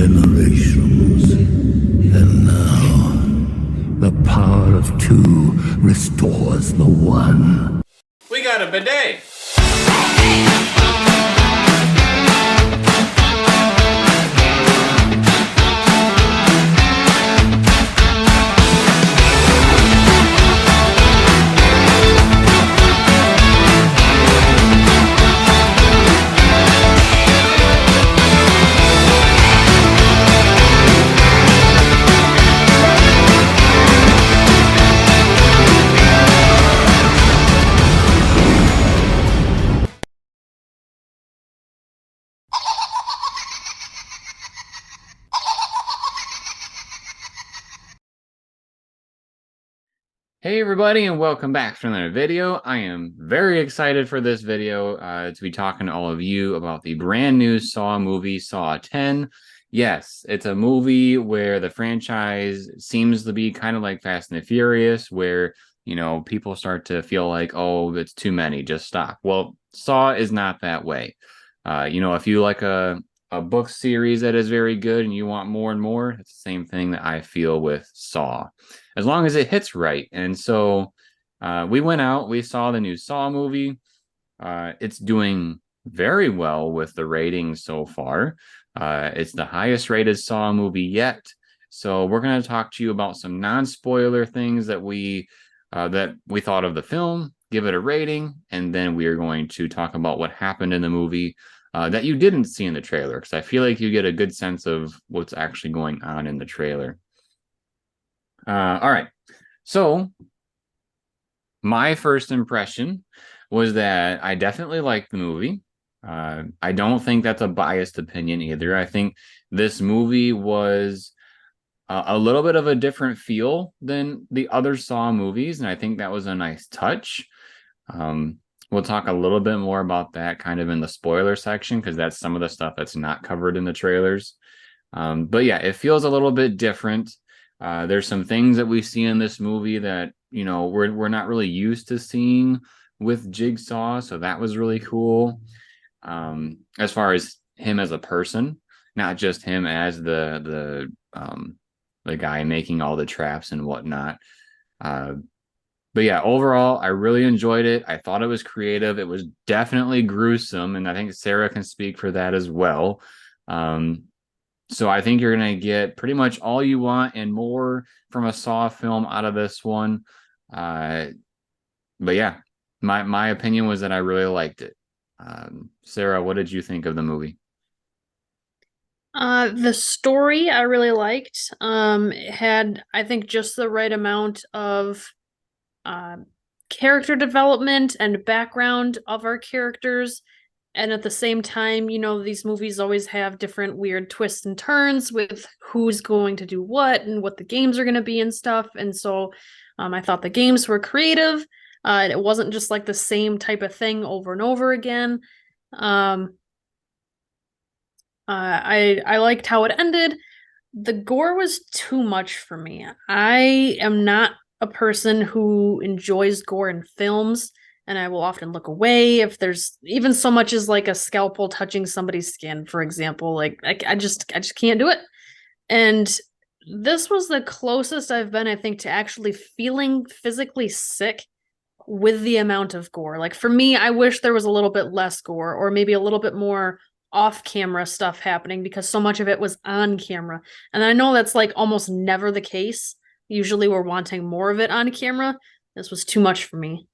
generations. And now, the power of two restores the one. We got a bidet! Hey everybody, and welcome back to another video. I am very excited for this video to be talking to all of you about the brand new Saw movie, Saw 10. Yes, it's a movie where the franchise seems to be kind of like Fast and the Furious, where, you know, people start to feel like, oh, it's too many, just stop. Well, Saw is not that way. If you like a book series that is very good and you want more and more, it's the same thing that I feel with Saw, as long as it hits right. And so we went out, we saw the new Saw movie. It's doing very well with the ratings so far. It's the highest rated Saw movie yet. So we're going to talk to you about some non-spoiler things that we thought of the film, give it a rating, and then we are going to talk about what happened in the movie that you didn't see in the trailer, because I feel like you get a good sense of what's actually going on in the trailer. All right. So my first impression was that I definitely liked the movie. I don't think that's a biased opinion either. I think this movie was a little bit of a different feel than the other Saw movies, and I think that was a nice touch. We'll talk a little bit more about that kind of in the spoiler section, because that's some of the stuff that's not covered in the trailers. But yeah, it feels a little bit different. There's some things that we see in this movie that, you know, we're not really used to seeing with Jigsaw, so that was really cool. As far as him as a person, not just him as the guy making all the traps and whatnot. But yeah, overall, I really enjoyed it. I thought it was creative. It was definitely gruesome, and I think Sarah can speak for that as well. So I think you're going to get pretty much all you want and more from a Saw film out of this one. But yeah, my opinion was that I really liked it. Sarah, what did you think of the movie? The story I really liked. It had, I think, just the right amount of character development and background of our characters. And at the same time, you know, these movies always have different weird twists and turns with who's going to do what and what the games are going to be and stuff. And so I thought the games were creative. It wasn't just like the same type of thing over and over again. I liked how it ended. The gore was too much for me. I am not a person who enjoys gore in films, and I will often look away if there's even so much as like a scalpel touching somebody's skin, for example. Like I just can't do it. And this was the closest I've been, I think, to actually feeling physically sick with the amount of gore. Like for me, I wish there was a little bit less gore, or maybe a little bit more off-camera stuff happening, because so much of it was on camera. And I know that's like almost never the case. Usually we're wanting more of it on camera. This was too much for me.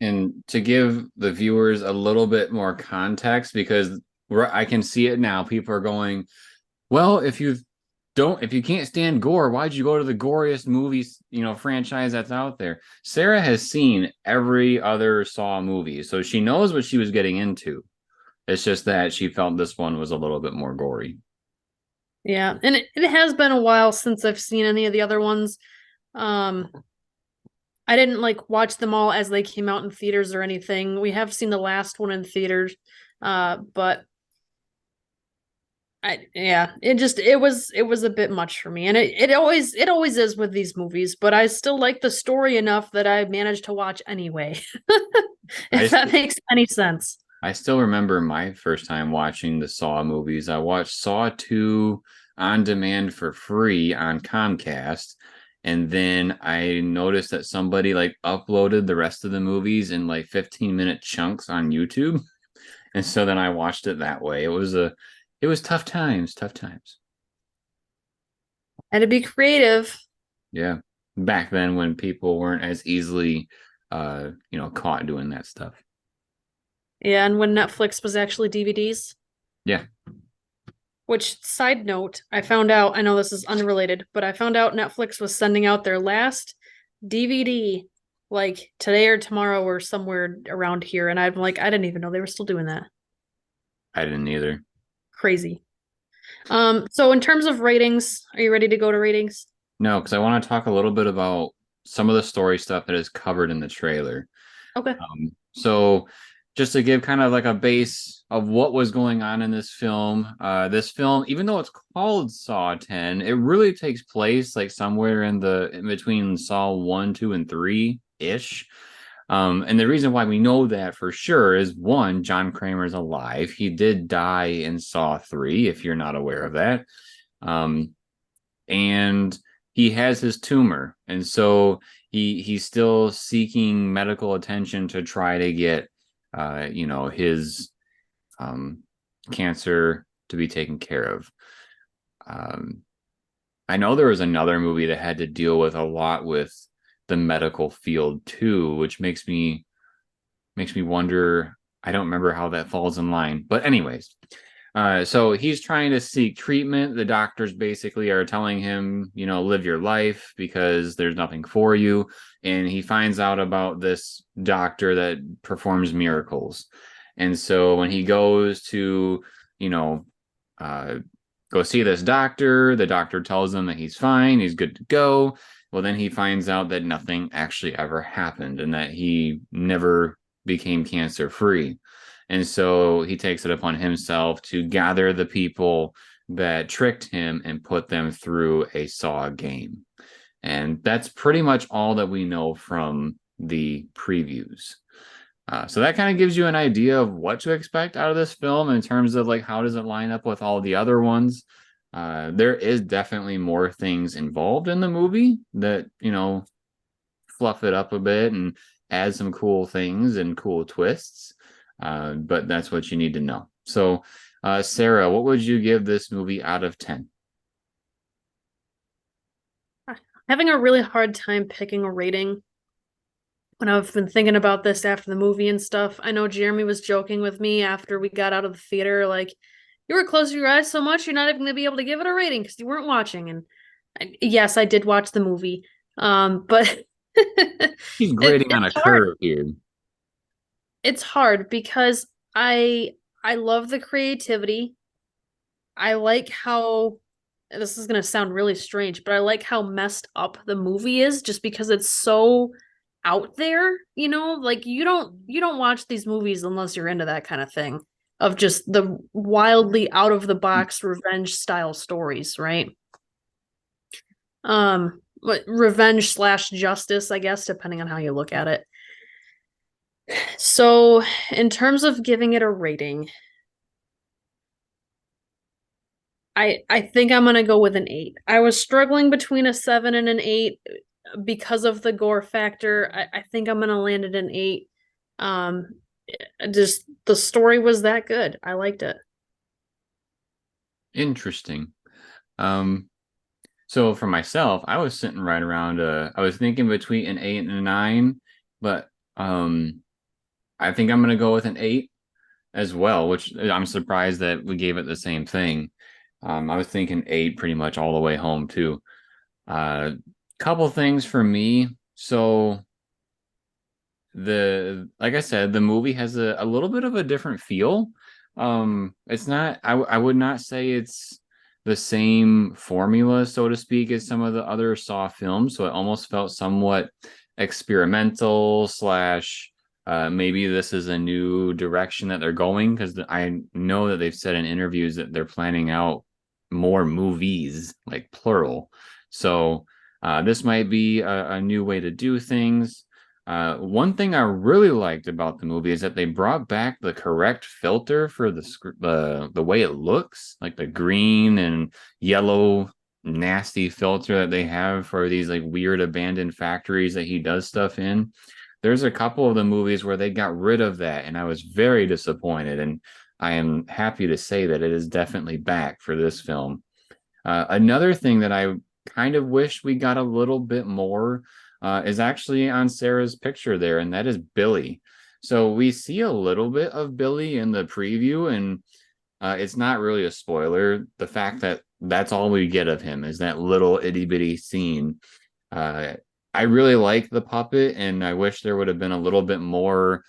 And to give the viewers a little bit more context, because I can see it now, people are going, well, if you can't stand gore, why'd you go to the goriest movies, franchise that's out there? Sarah has seen every other Saw movie, so she knows what she was getting into. It's just that she felt this one was a little bit more gory. Yeah, and it has been a while since I've seen any of the other ones. I didn't like watch them all as they came out in theaters or anything. We have seen the last one in theaters, but it was a bit much for me, and it always is with these movies. But I still like the story enough that I managed to watch anyway. If that makes any sense. I still remember my first time watching the Saw movies. I watched Saw 2 on demand for free on Comcast. And then I noticed that somebody like uploaded the rest of the movies in like 15-minute chunks on YouTube. And so then I watched it that way. It was tough times, tough times. And to be creative. Yeah. Back then when people weren't as easily caught doing that stuff. Yeah, and when Netflix was actually DVDs. Yeah. Which, side note, I found out, I know this is unrelated, but I found out Netflix was sending out their last DVD like today or tomorrow or somewhere around here. And I'm like, I didn't even know they were still doing that. I didn't either. Crazy. So in terms of ratings, are you ready to go to ratings? No, because I want to talk a little bit about some of the story stuff that is covered in the trailer. Okay. So just to give kind of like a base of what was going on in this film, even though it's called Saw 10, it really takes place like somewhere in between Saw 1, 2, and 3 ish. And the reason why we know that for sure is one, John Kramer's alive. He did die in Saw 3, if you're not aware of that. And he has his tumor. And so he's still seeking medical attention to try to get his cancer to be taken care of. I know there was another movie that had to deal with a lot with the medical field too, which makes me wonder. I don't remember how that falls in line, but anyways, so he's trying to seek treatment. The doctors basically are telling him, live your life because there's nothing for you. And he finds out about this doctor that performs miracles. And so when he goes to, go see this doctor, the doctor tells him that he's fine, he's good to go. Well, then he finds out that nothing actually ever happened and that he never became cancer free. And so he takes it upon himself to gather the people that tricked him and put them through a Saw game. And that's pretty much all that we know from the previews. So that kind of gives you an idea of what to expect out of this film in terms of like how does it line up with all the other ones. There is definitely more things involved in the movie that, fluff it up a bit and add some cool things and cool twists. But that's what you need to know. So, Sarah, what would you give this movie out of 10? Having a really hard time picking a rating when I've been thinking about this after the movie and stuff. I know Jeremy was joking with me after we got out of the theater, like, you were closing your eyes so much, you're not even going to be able to give it a rating because you weren't watching. And yes, I did watch the movie. But He's grading on a curve here. It's hard because I love the creativity. I like how this is going to sound really strange, but I like how messed up the movie is just because it's so out there, like you don't watch these movies unless you're into that kind of thing of just the wildly out of the box revenge style stories, right? But revenge / justice, I guess, depending on how you look at it. So, in terms of giving it a rating, I think I'm gonna go with an 8. I was struggling between a 7 and an 8 because of the gore factor. I think I'm gonna land at an 8. Just the story was that good. I liked it. Interesting. So for myself, I was sitting right around I was thinking between an 8 and a 9, but I think I'm gonna go with an 8 as well, which I'm surprised that we gave it the same thing. I was thinking 8 pretty much all the way home too. Couple things for me. So like I said, the movie has a little bit of a different feel. It's not, I would not say it's the same formula, so to speak, as some of the other Saw films. So it almost felt somewhat experimental / maybe this is a new direction that they're going, because I know that they've said in interviews that they're planning out more movies, like plural. So this might be a new way to do things. One thing I really liked about the movie is that they brought back the correct filter for the way it looks, like the green and yellow nasty filter that they have for these like weird abandoned factories that he does stuff in. There's a couple of the movies where they got rid of that, and I was very disappointed. And I am happy to say that it is definitely back for this film. Another thing that I kind of wish we got a little bit more is actually on Sarah's picture there, and that is Billy. So we see a little bit of Billy in the preview, and it's not really a spoiler. The fact that that's all we get of him is that little itty bitty scene. Uh, I really like the puppet, and I wish there would have been a little bit more,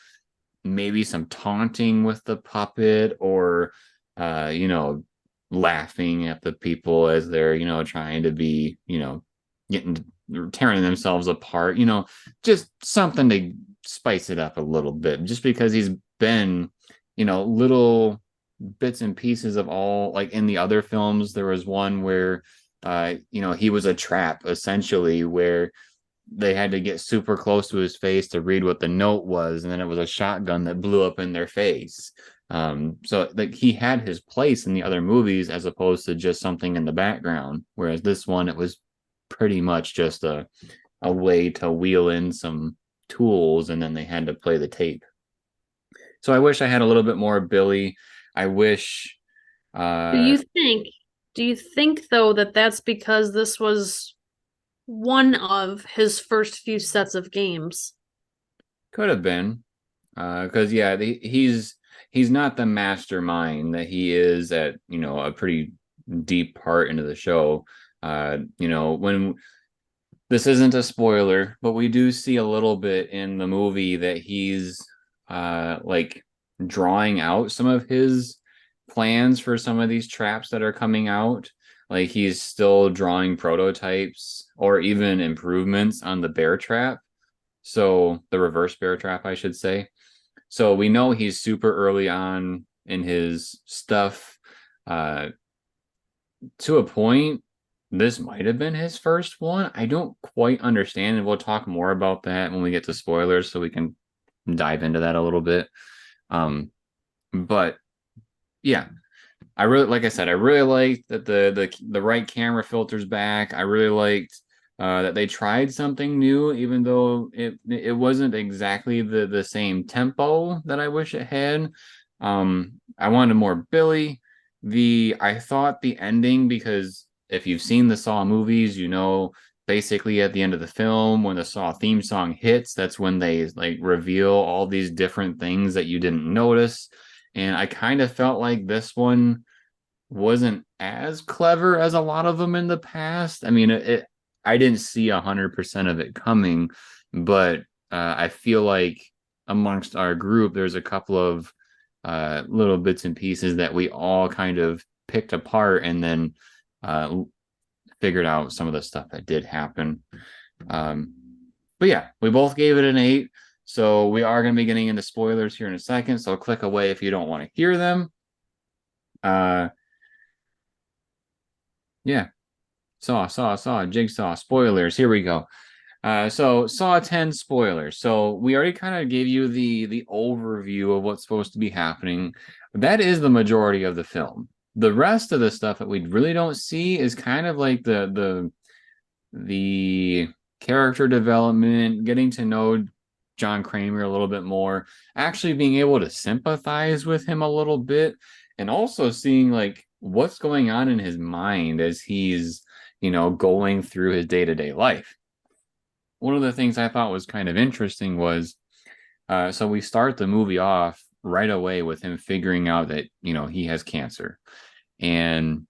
maybe some taunting with the puppet, or you know, laughing at the people as they're, you know, trying to be, you know, getting tearing themselves apart, you know, just something to spice it up a little bit, just because he's been, you know, little bits and pieces of all, like in the other films there was one where you know, he was a trap essentially, where they had to get super close to his face to read what the note was, and then it was a shotgun that blew up in their face. So like he had his place in the other movies as opposed to just something in the background, whereas this one, it was pretty much just a way to wheel in some tools, and then they had to play the tape. So I wish I had a little bit more Billy. I wish Do uh you think do you think though that that's because this was one of his first few sets of games? could have been, because yeah, he's not the mastermind that he is at, you know, a pretty deep part into the show. You know, when this isn't a spoiler, but we do see a little bit in the movie that he's like drawing out some of his plans for some of these traps that are coming out. Like he's still drawing prototypes or even improvements on the bear trap. So the reverse bear trap, I should say. So we know he's super early on in his stuff. Uh, to a point, this might have been his first one. I don't quite understand, and we'll talk more about that when we get to spoilers, so we can dive into that a little bit. But yeah, I really, like I said, I really liked that the right camera filters back. I really liked that they tried something new, even though it wasn't exactly the same tempo that I wish it had. I wanted more Billy. I thought the ending, because if you've seen the Saw movies, you know, basically at the end of the film, when the Saw theme song hits, that's when they like reveal all these different things that you didn't notice. And I kind of felt like this one wasn't as clever as a lot of them in the past. I mean, I didn't see 100% of it coming, but I feel like amongst our group, there's a couple of little bits and pieces that we all kind of picked apart, and then figured out some of the stuff that did happen. But yeah, we both gave it an 8. So we are going to be getting into spoilers here in a second. So click away if you don't want to hear them. Yeah. Saw, Jigsaw, spoilers. Here we go. So Saw 10 spoilers. So we already kind of gave you the overview of what's supposed to be happening. That is the majority of the film. The rest of the stuff that we really don't see is kind of like the character development, getting to know John Kramer a little bit more, actually being able to sympathize with him a little bit, and also seeing like what's going on in his mind as he's, you know, going through his day-to-day life. One of the things I thought was kind of interesting was, so we start the movie off right away with him figuring out that, you know, he has cancer, and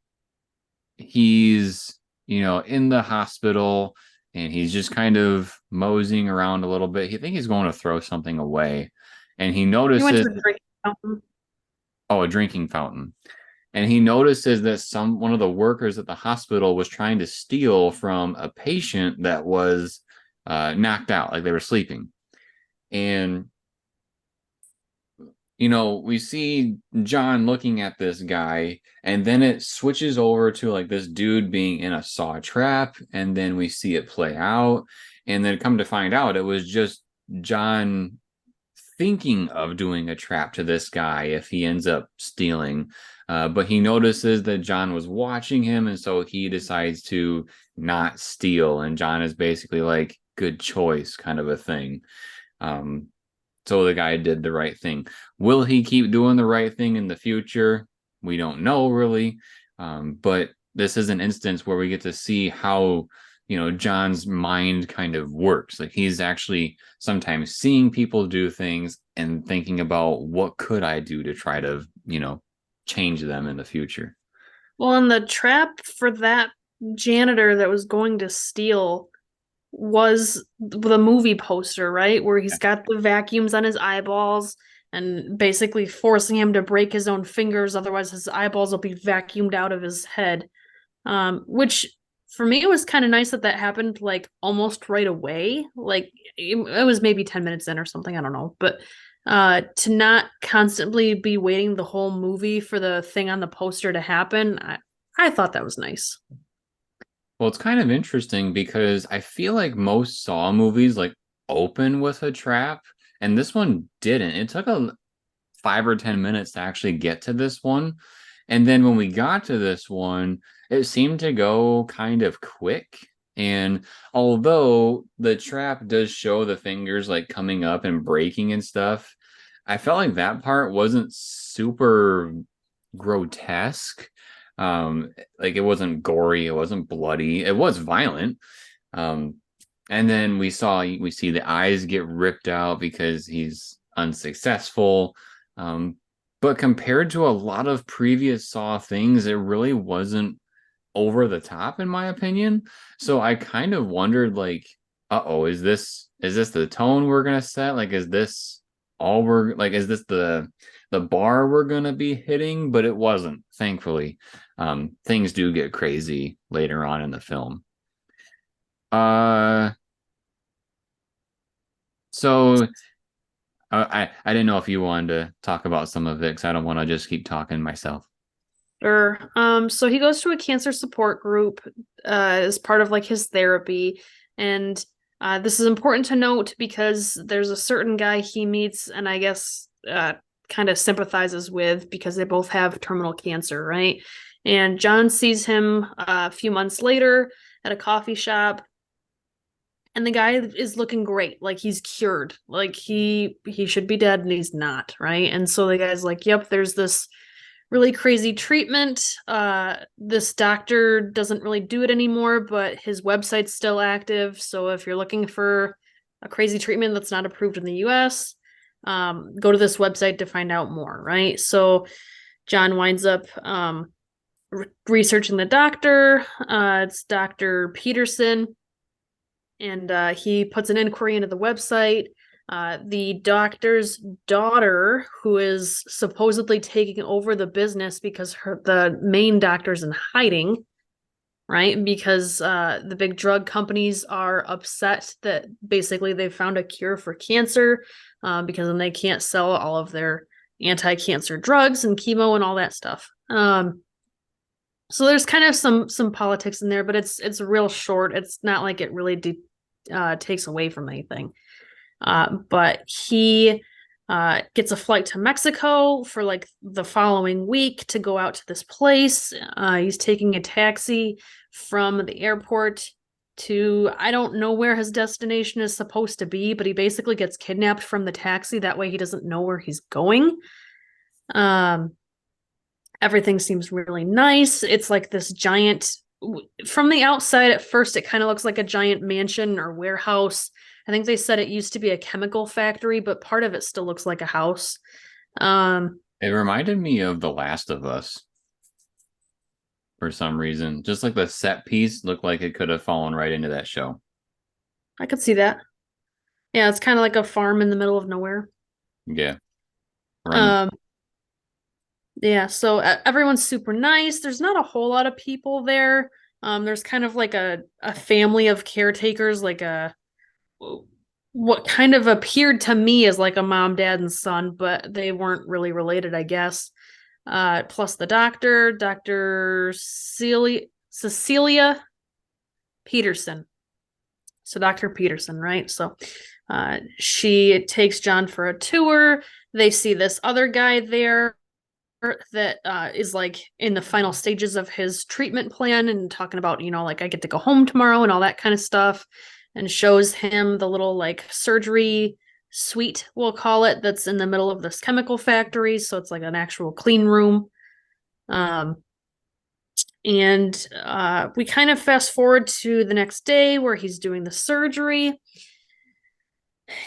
he's, you know, in the hospital, and he's just kind of moseying around a little bit. He think he's going to throw something away, and he He went notices, to a drinking fountain. oh, a drinking fountain. And he notices that one of the workers at the hospital was trying to steal from a patient that was knocked out, like they were sleeping. And, you know, we see John looking at this guy, and then it switches over to like this dude being in a saw trap, and then we see it play out, and then come to find out it was just John thinking of doing a trap to this guy if he ends up stealing. But he notices that John was watching him, and so he decides to not steal. And John is basically like, good choice, kind of a thing. So the guy did the right thing. Will he keep doing the right thing in the future? We don't know really. But this is an instance where we get to see how, John's mind kind of works. Like he's actually sometimes seeing people do things and thinking about what could I do to try to, change them in the future. Well, and the trap for that janitor that was going to steal was the movie poster, right? Where he's got the vacuums on his eyeballs and basically forcing him to break his own fingers, otherwise his eyeballs will be vacuumed out of his head. Which for me, it was kind of nice that happened like almost right away. Like it was maybe 10 minutes in or something, I don't know. But to not constantly be waiting the whole movie for the thing on the poster to happen, I thought that was nice. Well, it's kind of interesting because I feel like most Saw movies like open with a trap, and this one didn't. It took a 5 or 10 minutes to actually get to this one. And then when we got to this one, it seemed to go kind of quick. And although the trap does show the fingers like coming up and breaking and stuff, I felt like that part wasn't super grotesque. Like it wasn't gory, it wasn't bloody, it was violent. And then we see the eyes get ripped out because he's unsuccessful. But compared to a lot of previous Saw things, it really wasn't over the top, in my opinion. So I kind of wondered, like, is this the tone we're gonna set? Like, is this all we're like? Is this the bar we're gonna be hitting? But it wasn't, thankfully. Things do get crazy later on in the film. So I didn't know if you wanted to talk about some of it because I don't want to just keep talking myself. Sure. So he goes to a cancer support group as part of like his therapy. And this is important to note because there's a certain guy he meets and I guess kind of sympathizes with because they both have terminal cancer, right? And John sees him a few months later at a coffee shop. And the guy is looking great, like he's cured, like he should be dead, and he's not, right? And so the guy's like, "Yep, there's this really crazy treatment. This doctor doesn't really do it anymore, but his website's still active. So if you're looking for a crazy treatment that's not approved in the U.S., go to this website to find out more, right?" So John winds up researching the doctor. It's Dr. Peterson. And he puts an inquiry into the website. The doctor's daughter, who is supposedly taking over the business because the main doctor's in hiding, right? Because the big drug companies are upset that basically they've found a cure for cancer because then they can't sell all of their anti-cancer drugs and chemo and all that stuff. So there's kind of some politics in there, but it's real short. It's not like it really takes away from anything. But he gets a flight to Mexico for like the following week to go out to this place. He's taking a taxi from the airport to, I don't know where his destination is supposed to be, but he basically gets kidnapped from the taxi. That way he doesn't know where he's going. Everything seems really nice. It's like this giant, from the outside at first, it kind of looks like a giant mansion or warehouse. I think they said it used to be a chemical factory, but part of it still looks like a house. It reminded me of The Last of Us for some reason. Just like the set piece looked like it could have fallen right into that show. I could see that. Yeah, it's kind of like a farm in the middle of nowhere. Yeah. Yeah, so everyone's super nice. There's not a whole lot of people there. There's kind of like a family of caretakers, like what kind of appeared to me as like a mom, dad, and son, but they weren't really related, I guess. Plus the doctor, Dr. Cecilia Peterson. So Dr. Peterson, right? So she takes John for a tour. They see this other guy there that is like in the final stages of his treatment plan and talking about, like I get to go home tomorrow and all that kind of stuff, and shows him the little like surgery suite, we'll call it, that's in the middle of this chemical factory. So it's like an actual clean room. And we kind of fast forward to the next day where he's doing the surgery.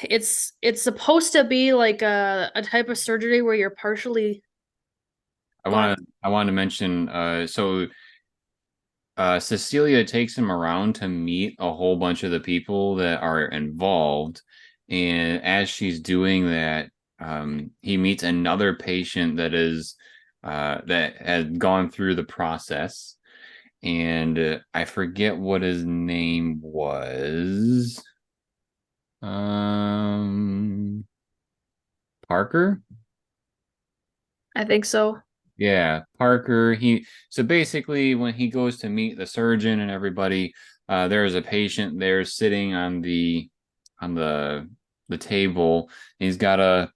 It's supposed to be like a type of surgery where you're partially. I want to mention Cecilia takes him around to meet a whole bunch of the people that are involved, and as she's doing that, he meets another patient that has gone through the process, and I forget what his name was. Parker? I think so. Yeah, Parker. So basically when he goes to meet the surgeon and everybody, there's a patient there sitting on the table. He's got a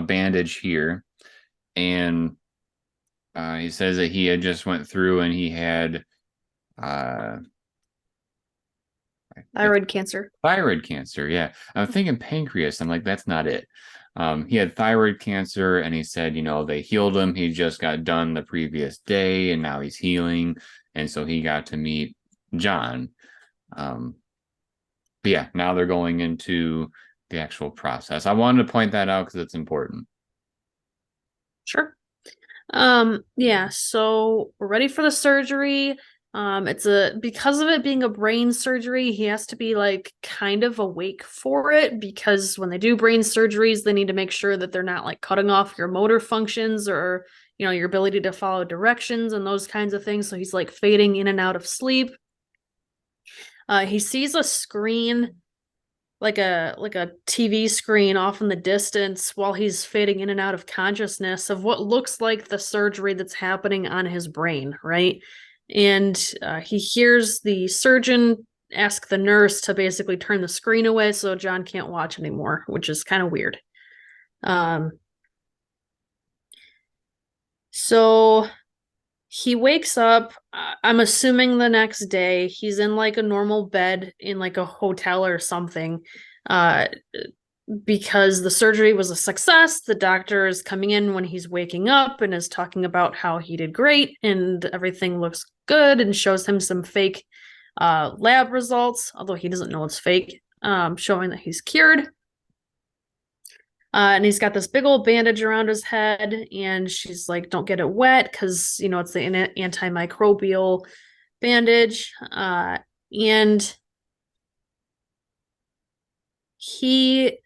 bandage here, and he says that he had just went through and he had Thyroid cancer. Thyroid cancer, yeah. I'm thinking pancreas. I'm like, that's not it. He had thyroid cancer, and he said, they healed him. He just got done the previous day, and now he's healing. And so he got to meet John. But yeah, now they're going into the actual process. I wanted to point that out because it's important. Sure. Yeah, so we're ready for the surgery. It's because of it being a brain surgery, he has to be like kind of awake for it, because when they do brain surgeries, they need to make sure that they're not like cutting off your motor functions or, your ability to follow directions and those kinds of things. So he's like fading in and out of sleep. He sees a screen, like a TV screen off in the distance while he's fading in and out of consciousness of what looks like the surgery that's happening on his brain, right? And he hears the surgeon ask the nurse to basically turn the screen away so John can't watch anymore, which is kind of weird. So he wakes up, I'm assuming the next day. He's in like a normal bed in like a hotel or something. Because the surgery was a success, the doctor is coming in when he's waking up and is talking about how he did great and everything looks good, and shows him some fake lab results, although he doesn't know it's fake, showing that he's cured. And he's got this big old bandage around his head, and she's like, don't get it wet, because, it's the antimicrobial bandage. And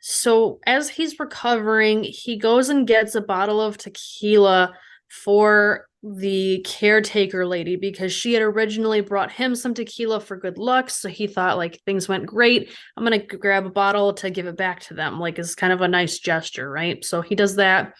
so as he's recovering, he goes and gets a bottle of tequila for the caretaker lady, because she had originally brought him some tequila for good luck. So he thought, like, things went great, I'm gonna grab a bottle to give it back to them, like, it's kind of a nice gesture, right? So he does that,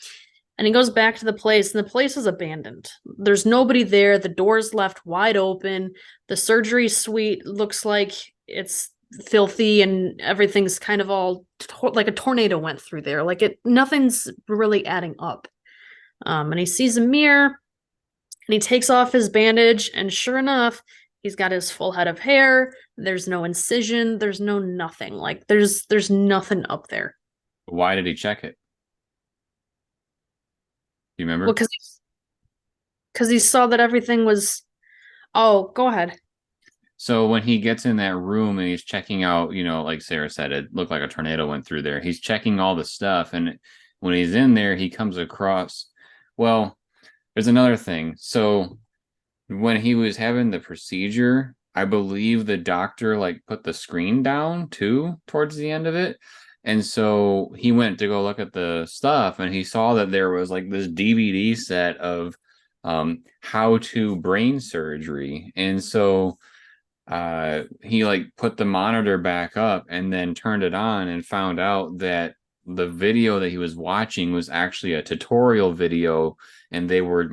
and he goes back to the place, and the place is abandoned. There's nobody there. The door's left wide open. The surgery suite looks like it's filthy, and everything's kind of all like a tornado went through there. Like, nothing's really adding up. And he sees a mirror, and he takes off his bandage, and sure enough, he's got his full head of hair. There's no incision. There's no nothing. Like, there's nothing up there. Why did he check it? Do you remember? Well, because he saw that everything was. Oh, go ahead. So when he gets in that room and he's checking out, like Sarah said, it looked like a tornado went through there. He's checking all the stuff, and when he's in there, he comes across. Well, there's another thing. So when he was having the procedure, I believe the doctor like put the screen down too towards the end of it. And so he went to go look at the stuff, and he saw that there was like this DVD set of how to brain surgery. And so he like put the monitor back up and then turned it on and found out that the video that he was watching was actually a tutorial video, and they were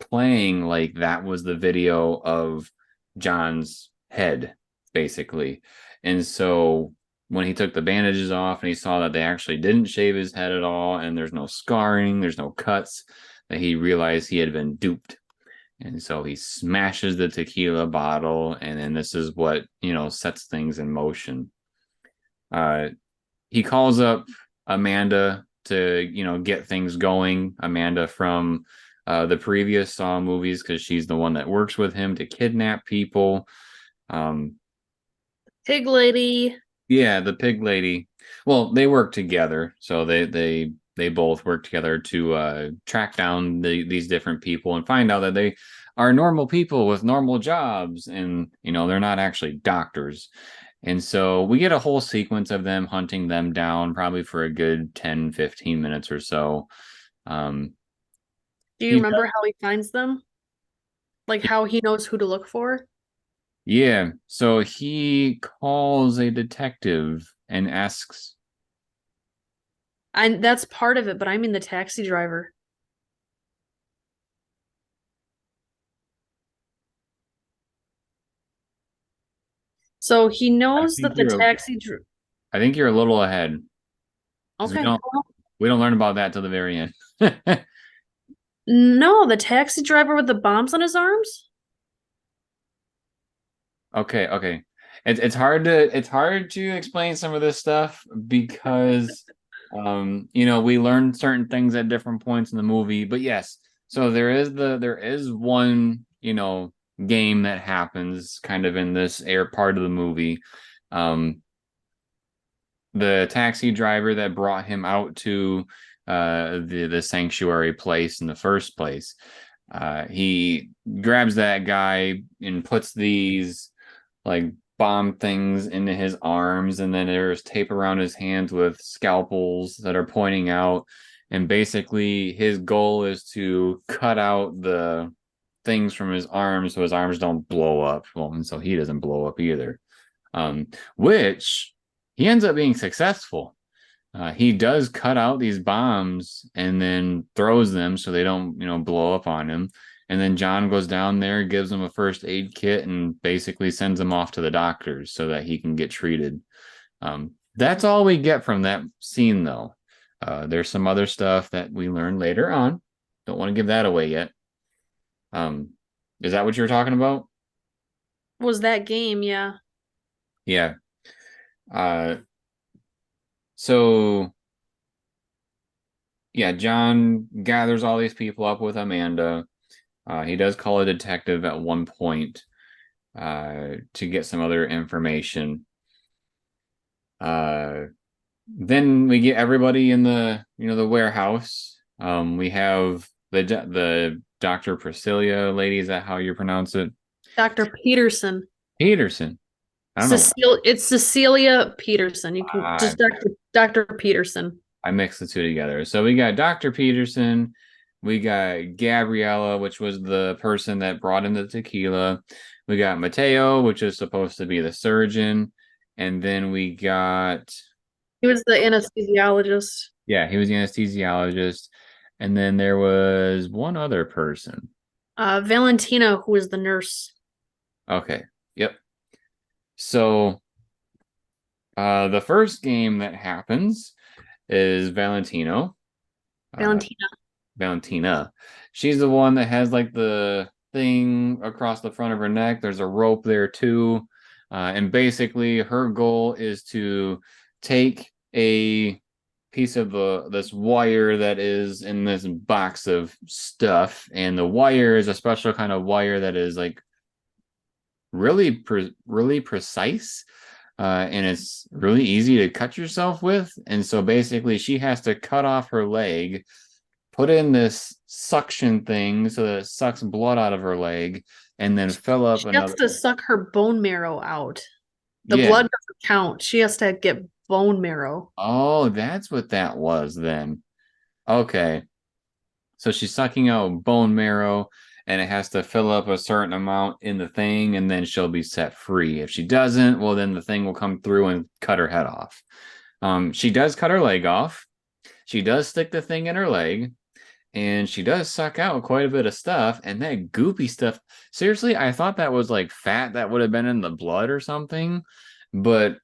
playing like that was the video of John's head, basically. And so when he took the bandages off and he saw that they actually didn't shave his head at all, and there's no scarring, there's no cuts, that he realized he had been duped. And so he smashes the tequila bottle, and then this is what, sets things in motion. He calls up Amanda to, get things going. Amanda from the previous Saw movies, because she's the one that works with him to kidnap people. Pig lady. Yeah, the pig lady. Well, they work together, so they both work together to track down these different people and find out that they are normal people with normal jobs, and they're not actually doctors. And so we get a whole sequence of them hunting them down, probably for a good 10-15 minutes or so. Do you remember how he finds them? Like how he knows who to look for? Yeah, so he calls a detective and asks. And that's part of it, but I mean the taxi driver. So he knows that the taxi I think you're a little ahead. Okay. We don't learn about that till the very end. No, the taxi driver with the bombs on his arms? Okay. It's hard to explain some of this stuff because we learn certain things at different points in the movie. But yes, so there is one, game that happens kind of in this air part of the movie. The taxi driver that brought him out to the sanctuary place in the first place, he grabs that guy and puts these like bomb things into his arms, and then there's tape around his hands with scalpels that are pointing out, and basically his goal is to cut out the things from his arms so his arms don't blow up. Well, and so he doesn't blow up either. Which he ends up being successful. He does cut out these bombs and then throws them so they don't, blow up on him. And then John goes down there, gives him a first aid kit, and basically sends him off to the doctors so that he can get treated. That's all we get from that scene, though. There's some other stuff that we learn later on. Don't want to give that away yet. Is that what you're talking about? Was that game, yeah. Yeah. So yeah, John gathers all these people up with Amanda. He does call a detective at one point to get some other information. Then we get everybody in the the warehouse. We have the Dr. Priscilla lady. Is that how you pronounce it? Dr. Peterson. Peterson. I don't know. It's Cecilia Peterson. You can just Dr. Peterson. I mixed the two together. So we got Dr. Peterson. We got Gabriella, which was the person that brought in the tequila. We got Mateo, which is supposed to be the surgeon. And then we got... He was the anesthesiologist. Yeah, he was the anesthesiologist. And then there was one other person. Valentina, who was the nurse. Okay, yep. So the first game that happens is Valentina. She's the one that has like the thing across the front of her neck. There's a rope there too. And basically her goal is to take a piece of this wire that is in this box of stuff. And the wire is a special kind of wire that is like really precise. And it's really easy to cut yourself with. And so basically she has to cut off her leg, put in this suction thing so that it sucks blood out of her leg, and then fill up another. She has to suck her bone marrow out. The blood doesn't count. She has to get bone marrow. Oh, that's what that was then. Okay. So she's sucking out bone marrow, and it has to fill up a certain amount in the thing, and then she'll be set free. If she doesn't, well, then the thing will come through and cut her head off. She does cut her leg off. She does stick the thing in her leg, and she does suck out quite a bit of stuff, and that goopy stuff. Seriously, I thought that was like fat that would have been in the blood or something. But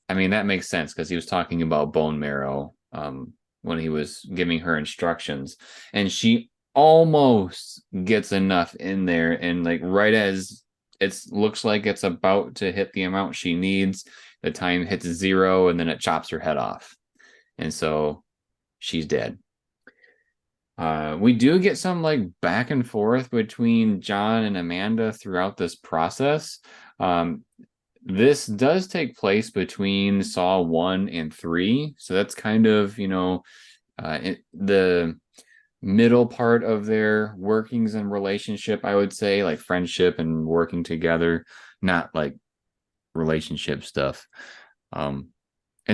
I mean, that makes sense because he was talking about bone marrow when he was giving her instructions, and she almost gets enough in there, and like right as it looks like it's about to hit the amount she needs, the time hits 0, and then it chops her head off, and so she's dead. We do get some like back and forth between John and Amanda throughout this process. Um, this does take place between Saw 1 and 3. So that's kind of, the middle part of their workings and relationship, I would say, like friendship and working together, not like relationship stuff. And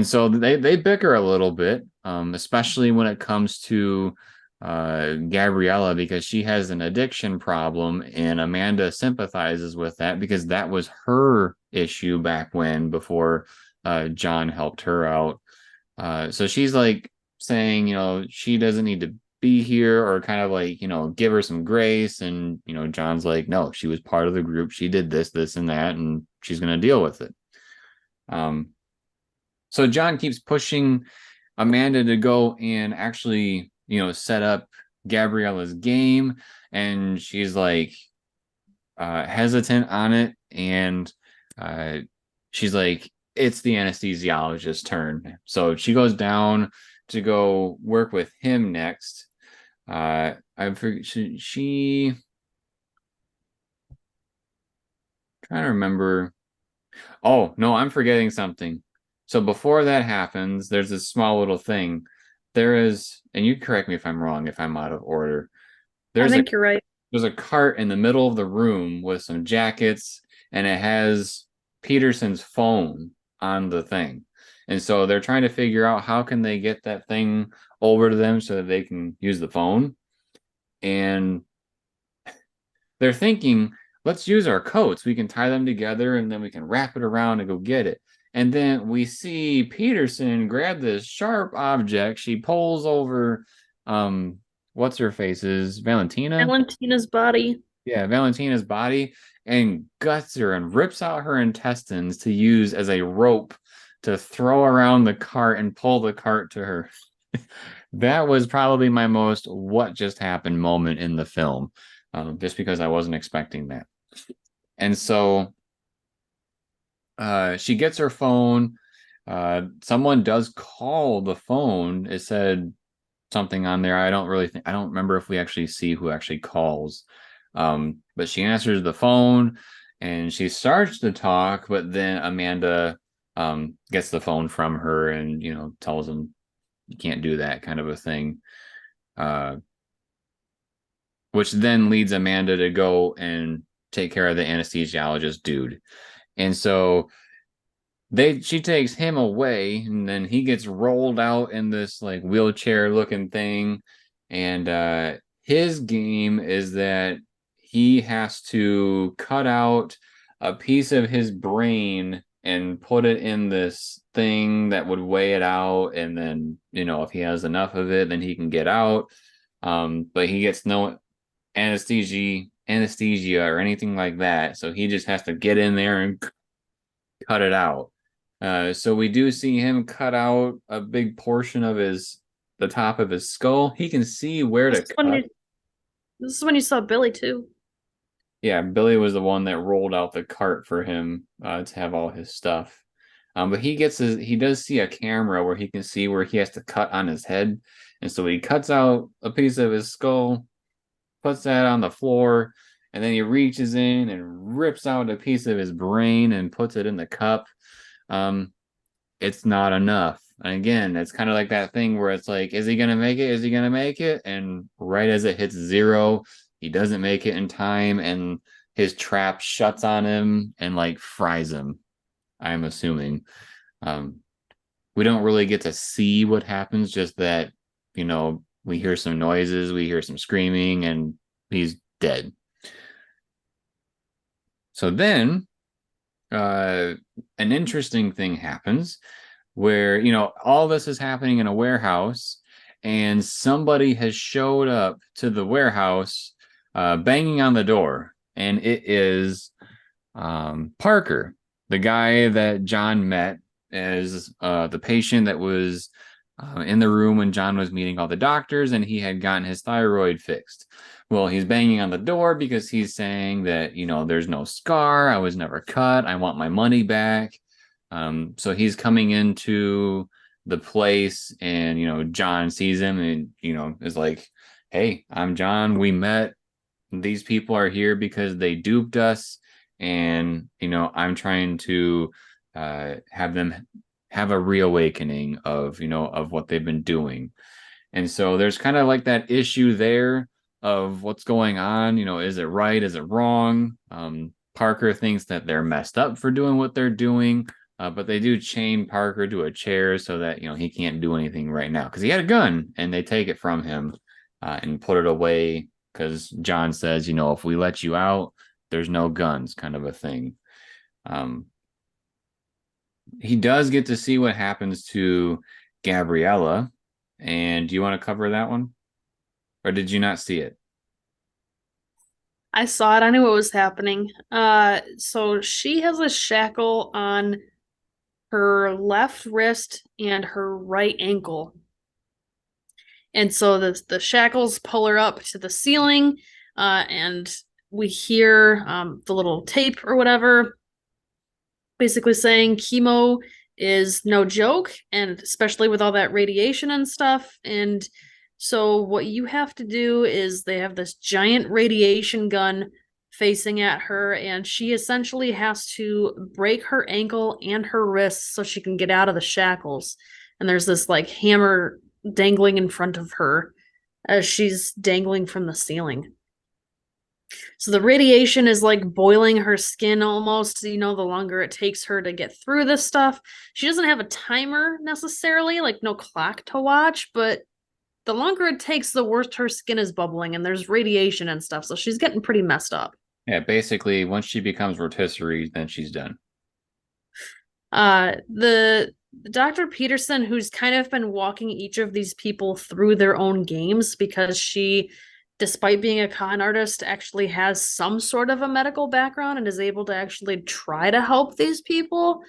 so they bicker a little bit, especially when it comes to Gabriella, because she has an addiction problem, and Amanda sympathizes with that because that was her issue back when, before John helped her out. So she's like saying, she doesn't need to be here, or kind of like, give her some grace. And, John's like, no, she was part of the group. She did this, and that, and she's going to deal with it. So John keeps pushing Amanda to go and actually, set up Gabriella's game, and she's like hesitant on it, and she's like, it's the anesthesiologist's turn. So she goes down to go work with him next. I forget, she trying to remember. Oh no, I'm forgetting something. So before that happens, there's this small little thing. There is, and you correct me if I'm wrong, if I'm out of order. I think you're right. There's a cart in the middle of the room with some jackets, and it has Peterson's phone on the thing. And so they're trying to figure out how can they get that thing over to them so that they can use the phone. And they're thinking, let's use our coats. We can tie them together, and then we can wrap it around and go get it. And then we see Peterson grab this sharp object. She pulls over, what's her face's Valentina's body. Yeah, Valentina's body, and guts her and rips out her intestines to use as a rope to throw around the cart and pull the cart to her. That was probably my most what just happened moment in the film, just because I wasn't expecting that. And so she gets her phone. Someone does call the phone. It said something on there. I don't remember if we actually see who actually calls. But she answers the phone, and she starts to talk, but then Amanda gets the phone from her and, tells him you can't do that, kind of a thing. Which then leads Amanda to go and take care of the anesthesiologist dude. And so she takes him away, and then he gets rolled out in this like wheelchair looking thing. And his game is that he has to cut out a piece of his brain and put it in this thing that would weigh it out. And then, if he has enough of it, then he can get out. But he gets no anesthesia or anything like that. So he just has to get in there and cut it out. So we do see him cut out a big portion of the top of his skull. He can see where to cut. This is when you saw Billy too. Yeah, Billy was the one that rolled out the cart for him to have all his stuff. But he does see a camera where he can see where he has to cut on his head. And so he cuts out a piece of his skull, puts that on the floor, and then he reaches in and rips out a piece of his brain and puts it in the cup. It's not enough. And again, it's kind of like that thing where it's like, is he going to make it? Is he going to make it? And right as it hits 0, he doesn't make it in time, and his trap shuts on him and like fries him, I'm assuming. We don't really get to see what happens, just that, we hear some noises, we hear some screaming, and he's dead. So then an interesting thing happens where, all this is happening in a warehouse, and somebody has showed up to the warehouse banging on the door, and it is Parker, the guy that John met as the patient that was in the room when John was meeting all the doctors, and he had gotten his thyroid fixed. Well, he's banging on the door because he's saying that, there's no scar. I was never cut. I want my money back. So he's coming into the place, and, John sees him and, is like, hey, I'm John. We met. These people are here because they duped us. And, I'm trying to have them have a reawakening of what they've been doing. And so there's kind of like that issue there of what's going on. Is it right? Is it wrong? Parker thinks that they're messed up for doing what they're doing, but they do chain Parker to a chair so that, he can't do anything right now because he had a gun, and they take it from him and put it away because John says, if we let you out, there's no guns, kind of a thing. He does get to see what happens to Gabriella. And do you want to cover that one? Or did you not see it? I saw it. I knew what was happening. So she has a shackle on her left wrist and her right ankle. And so the shackles pull her up to the ceiling, and we hear the little tape or whatever basically saying chemo is no joke, and especially with all that radiation and stuff. And so what you have to do is they have this giant radiation gun facing at her, and she essentially has to break her ankle and her wrist so she can get out of the shackles. And there's this like hammer dangling in front of her as she's dangling from the ceiling. So the radiation is like boiling her skin almost, the longer it takes her to get through this stuff. She doesn't have a timer necessarily, like no clock to watch, but the longer it takes, the worse her skin is bubbling, and there's radiation and stuff. So she's getting pretty messed up. Yeah, basically, once she becomes rotisserie, then she's done. The Dr. Peterson, who's kind of been walking each of these people through their own games because she, despite being a con artist, actually has some sort of a medical background and is able to actually try to help these people.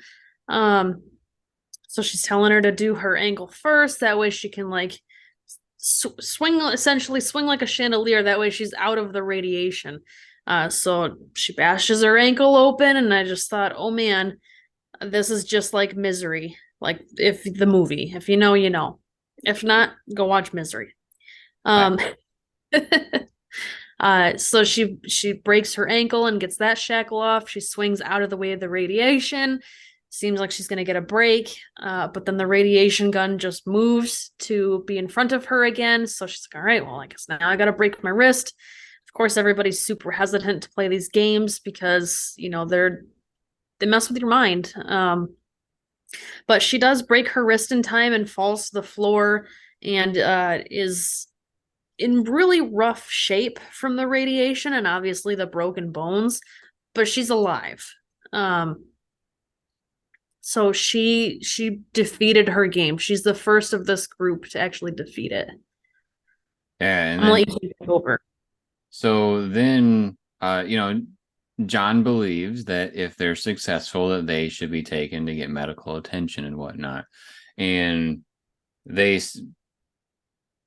So she's telling her to do her ankle first. That way she can like swing like a chandelier. That way she's out of the radiation. So she bashes her ankle open, and I just thought, oh man, this is just like Misery. Like if the movie, if you know, you know. If not, go watch Misery. So she breaks her ankle and gets that shackle off. She swings out of the way of the radiation. Seems like she's gonna get a break, but then the radiation gun just moves to be in front of her again. So she's like, all right, well, I guess now I gotta break my wrist. Of course, everybody's super hesitant to play these games because, they mess with your mind. But she does break her wrist in time and falls to the floor and is in really rough shape from the radiation and obviously the broken bones, but she's alive. So she defeated her game. She's the first of this group to actually defeat it. Yeah, and I'm gonna let you take over. So then, John believes that if they're successful, that they should be taken to get medical attention and whatnot. And they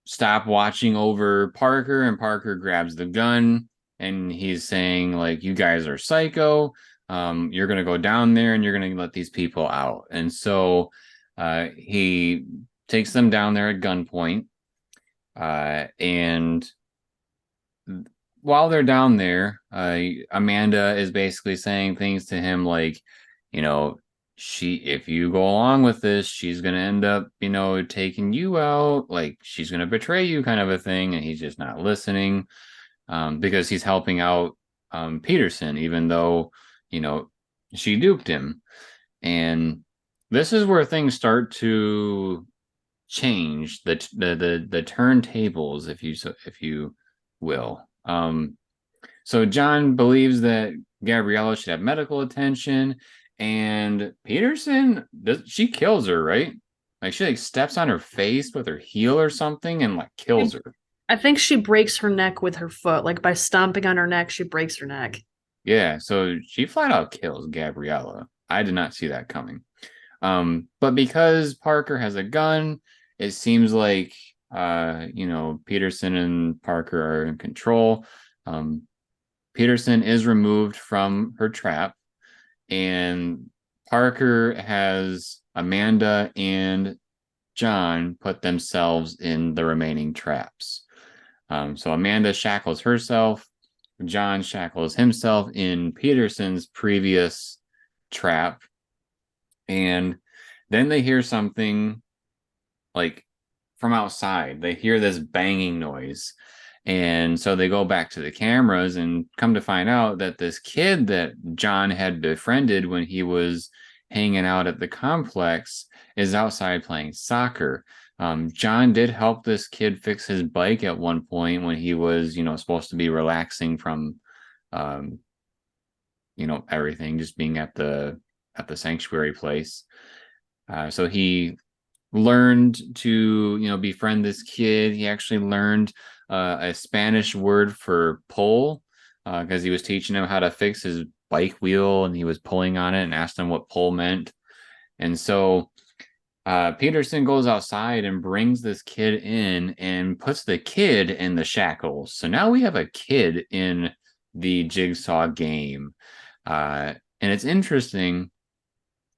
stop watching over Parker, and Parker grabs the gun, and he's saying, like, you guys are psycho. You're going to go down there, and you're going to let these people out. And so he takes them down there at gunpoint. And while they're down there, Amanda is basically saying things to him like, if you go along with this, she's going to end up, taking you out. Like, she's going to betray you, kind of a thing. And he's just not listening because he's helping out Peterson, even though, she duped him. And this is where things start to change, the turntables, if you will. So John believes that Gabriella should have medical attention, and Peterson, she kills her, right? Like, she steps on her face with her heel or something and kills her. I think she breaks her neck with her foot. Like, by stomping on her neck, she breaks her neck. Yeah, so she flat out kills Gabriella. I did not see that coming. But because Parker has a gun, it seems like Peterson and Parker are in control. Peterson is removed from her trap, and Parker has Amanda and John put themselves in the remaining traps. So Amanda shackles herself, John shackles himself in Peterson's previous trap, and then they hear something like from outside. They hear this banging noise. And so they go back to the cameras and come to find out that this kid that John had befriended when he was hanging out at the complex is outside playing soccer. John did help this kid fix his bike at one point when he was, supposed to be relaxing from, everything, just being at the sanctuary place. So he learned to, befriend this kid. He actually learned a Spanish word for pull because he was teaching him how to fix his bike wheel, and he was pulling on it and asked him what pull meant. And so Peterson goes outside and brings this kid in and puts the kid in the shackles. So now we have a kid in the Jigsaw game. And it's interesting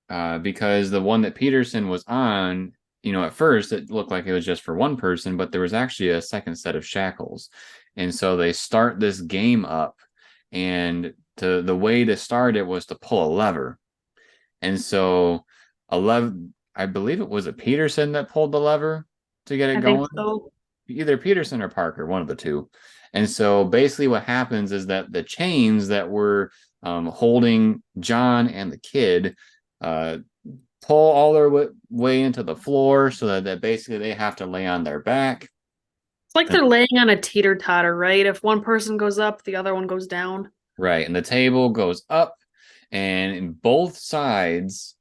because the one that Peterson was on, at first it looked like it was just for one person, but there was actually a second set of shackles. And so they start this game up, and the way to start it was to pull a lever. And so I believe it was a Peterson that pulled the lever to get it going. So. Either Peterson or Parker, one of the two. And so basically what happens is that the chains that were holding John and the kid pull all their way into the floor, so that basically they have to lay on their back. It's like they're laying on a teeter-totter, right? If one person goes up, the other one goes down. Right. And the table goes up, and in both sides,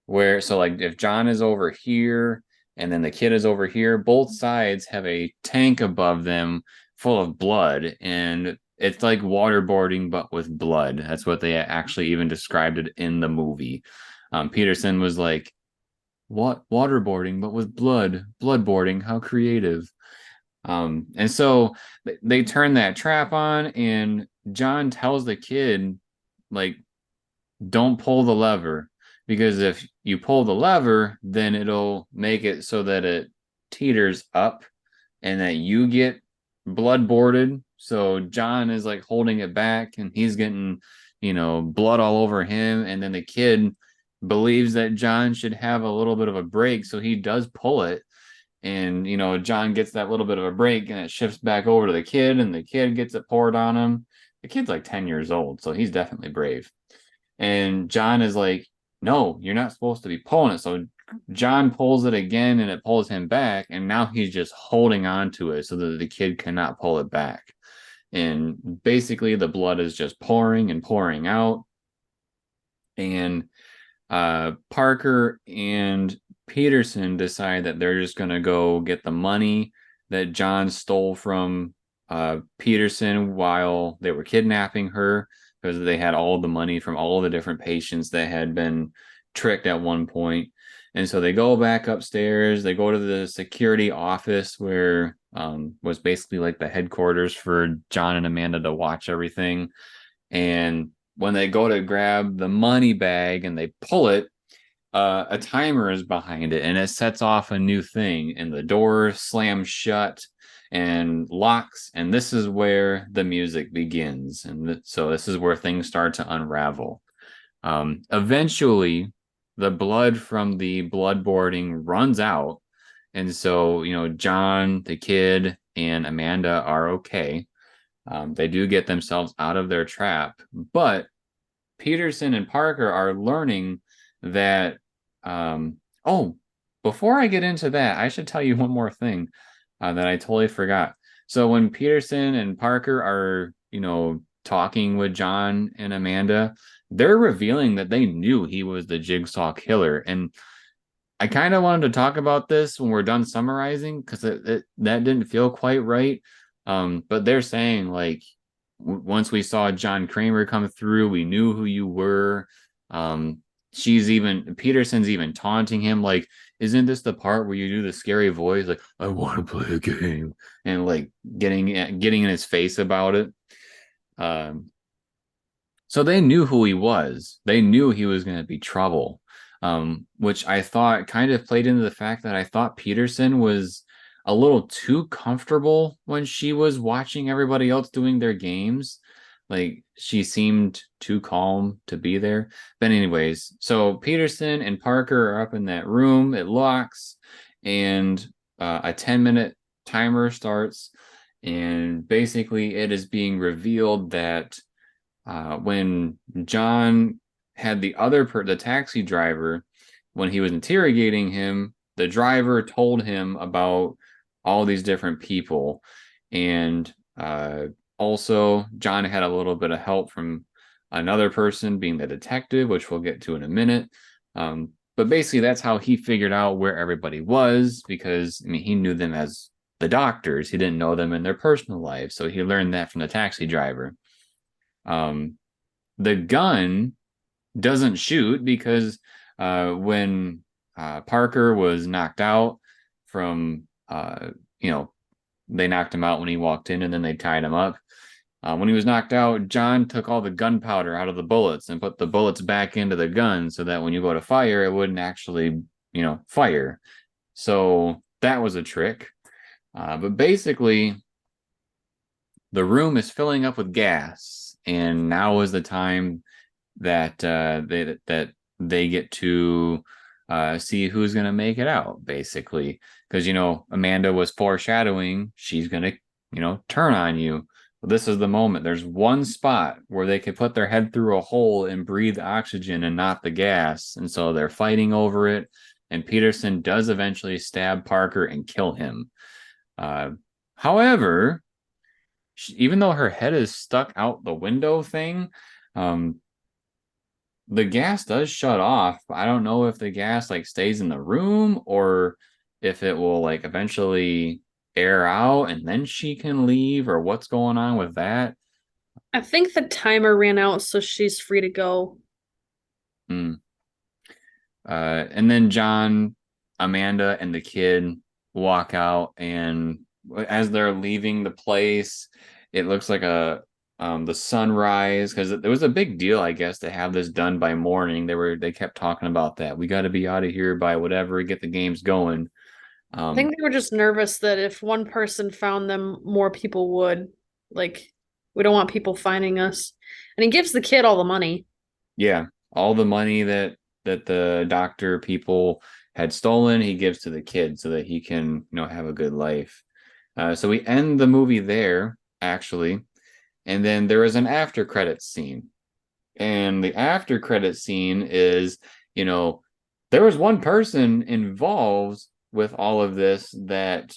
so like if John is over here and then the kid is over here, both sides have a tank above them full of blood, and it's like waterboarding but with blood. That's what they actually even described it in the movie. Peterson was like, "What, waterboarding but with bloodboarding? How creative!" And so they turn that trap on, and John tells the kid, like, "Don't pull the lever, because if you pull the lever, then it'll make it so that it teeters up and that you get bloodboarded." So John is like holding it back, and he's getting, blood all over him. And then the kid believes that John should have a little bit of a break, so he does pull it. And, John gets that little bit of a break, and it shifts back over to the kid, and the kid gets it poured on him. The kid's like 10 years old, so he's definitely brave. And John is like, "No, you're not supposed to be pulling it." So John pulls it again, and it pulls him back. And now he's just holding on to it so that the kid cannot pull it back. And basically the blood is just pouring and pouring out. And Parker and Peterson decide that they're just going to go get the money that John stole from Peterson while they were kidnapping her, because they had all the money from all the different patients that had been tricked at one point. And so they go back upstairs. They go to the security office where was basically like the headquarters for John and Amanda to watch everything. And when they go to grab the money bag and they pull it, a timer is behind it, and it sets off a new thing, and the door slams shut and locks, and this is where the music begins. And so this is where things start to unravel. Eventually the blood from the bloodboarding runs out, and so John, the kid, and Amanda are okay. They do get themselves out of their trap, but Peterson and Parker are learning that before I get into that, I should tell you one more thing that I totally forgot. So when Peterson and Parker are talking with John and Amanda, they're revealing that they knew he was the Jigsaw killer. And I kind of wanted to talk about this when we're done summarizing, because that didn't feel quite right. But they're saying, like, once we saw John Kramer come through, we knew who you were. Peterson's even taunting him, like, isn't this the part where you do the scary voice, like, I want to play a game, and like getting in his face about it. Um, so they knew who he was. They knew he was going to be trouble, which I thought kind of played into the fact that I thought Peterson was a little too comfortable when she was watching everybody else doing their games. Like, she seemed too calm to be there. But anyways, so Peterson and Parker are up in that room. It locks, and a 10-minute timer starts. And basically, it is being revealed that when John had the taxi driver, when he was interrogating him, the driver told him about all these different people. And also, John had a little bit of help from another person, being the detective, which we'll get to in a minute. But basically, that's how he figured out where everybody was, because, I mean, he knew them as the doctors. He didn't know them in their personal lives. So he learned that from the taxi driver. The gun doesn't shoot because when Parker was knocked out from, they knocked him out when he walked in, and then they tied him up. When he was knocked out, John took all the gunpowder out of the bullets and put the bullets back into the gun so that when you go to fire, it wouldn't actually, fire. So that was a trick. But basically, the room is filling up with gas, and now is the time that they get to see who's going to make it out, basically. Because, Amanda was foreshadowing she's going to, turn on you. Well, this is the moment. There's one spot where they could put their head through a hole and breathe oxygen and not the gas. And so they're fighting over it. And Peterson does eventually stab Parker and kill him. However, even though her head is stuck out the window thing, the gas does shut off. I don't know if the gas stays in the room or if it will eventually air out and then she can leave, or what's going on with that. I think the timer ran out, so she's free to go. And then John, Amanda, and the kid walk out, and as they're leaving the place, it looks like the sunrise, because it was a big deal, I guess, to have this done by morning. They kept talking about that. We got to be out of here by whatever, get the games going. I think they were just nervous that if one person found them, more people would. We don't want people finding us. And he gives the kid all the money. Yeah, all the money that the doctor people had stolen, he gives to the kid so that he can, have a good life. So we end the movie there, actually. And then there is an after credits scene. And the after credits scene is, there was one person involved with all of this that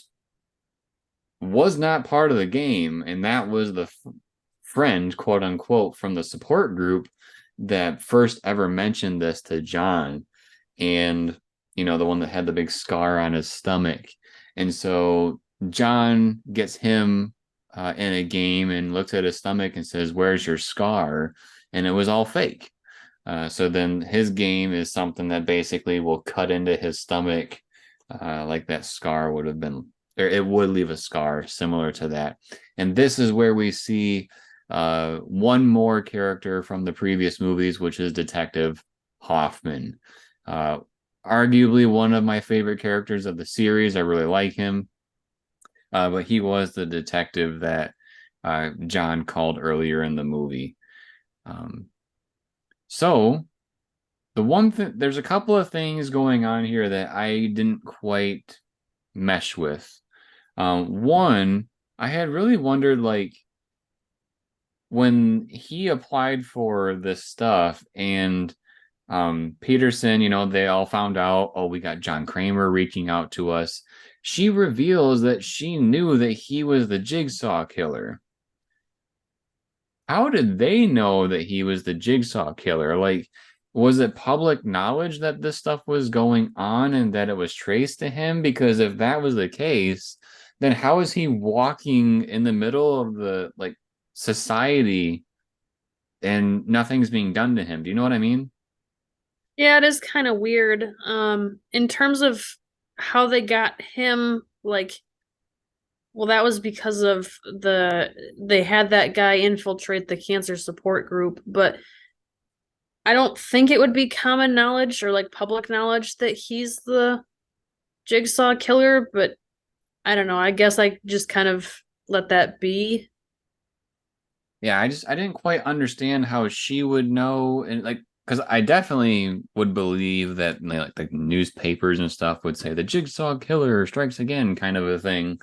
was not part of the game. And that was the friend, quote unquote, from the support group that first ever mentioned this to John. And, the one that had the big scar on his stomach. And so John gets him in a game and looks at his stomach and says, "Where's your scar?" And it was all fake. So then his game is something that basically will cut into his stomach, like that scar would have been, or it would leave a scar similar to that. And this is where we see one more character from the previous movies, which is Detective Hoffman. Arguably one of my favorite characters of the series. I really like him. But he was the detective that John called earlier in the movie. So the one thing, there's a couple of things going on here that I didn't quite mesh with. One, I had really wondered, when he applied for this stuff and Peterson, they all found out, oh, we got John Kramer reaching out to us. She reveals that she knew that he was the Jigsaw killer. How did they know that he was the Jigsaw killer? Was it public knowledge that this stuff was going on and that it was traced to him? Because if that was the case, then how is he walking in the middle of the society and nothing's being done to him? Do you know what I mean? Yeah, it is kind of weird. In terms of how they got him, like, well, that was because of they had that guy infiltrate the cancer support group, but I don't think it would be common knowledge or like public knowledge that he's the Jigsaw killer, but I don't know. I guess I just kind of let that be. Yeah, I didn't quite understand how she would know, and like, because I definitely would believe that like the newspapers and stuff would say the Jigsaw killer strikes again, kind of a thing.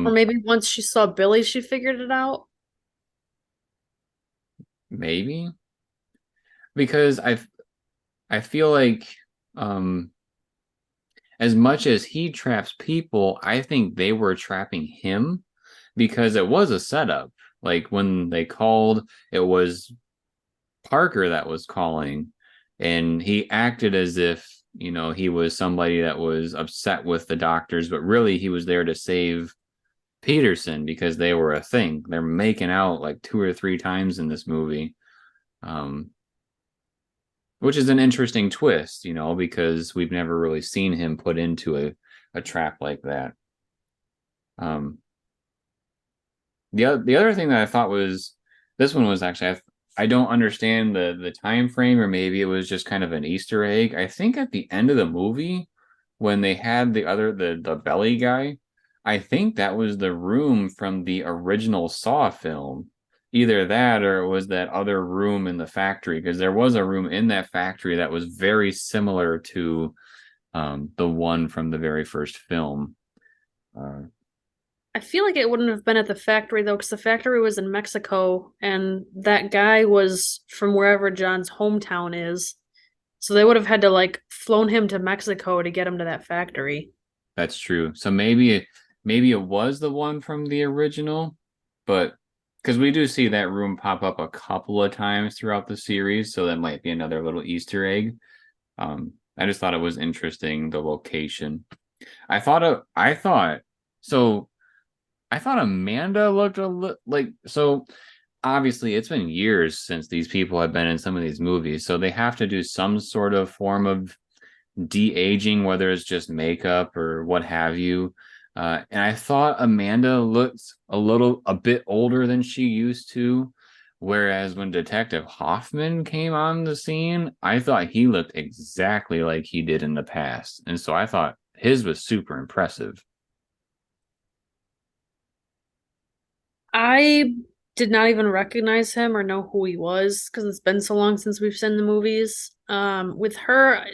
Or Um, maybe once she saw Billy, she figured it out. maybe because I feel like um as much as he traps people, I think they were trapping him because it was a setup. Like when they called, it was Parker that was calling, and he acted as if, he was somebody that was upset with the doctors, but really he was there to save Peterson because they were a thing. They're making out like two or three times in this movie. Um, which is an interesting twist, because we've never really seen him put into a trap like that. Um, the other thing that I thought was this one was actually I don't understand the time frame, or maybe it was just kind of an Easter egg. I think at the end of the movie when they had the belly guy, I think that was the room from the original Saw film. Either that or it was that other room in the factory, because there was a room in that factory that was very similar to the one from the very first film. Uh, I feel like it wouldn't have been at the factory though, because the factory was in Mexico and that guy was from wherever John's hometown is. So they would have had to like flown him to Mexico to get him to that factory. That's true. So maybe it was the one from the original, but because we do see that room pop up a couple of times throughout the series, so that might be another little Easter egg. I just thought it was interesting, the location. I thought so. I thought Amanda looked a little like so. Obviously, it's been years since these people have been in some of these movies, so they have to do some sort of form of de-aging, whether it's just makeup or what have you. And I thought Amanda looked a bit older than she used to. Whereas when Detective Hoffman came on the scene, I thought he looked exactly like he did in the past. And so I thought his was super impressive. I did not even recognize him or know who he was because it's been so long since we've seen the movies. With her,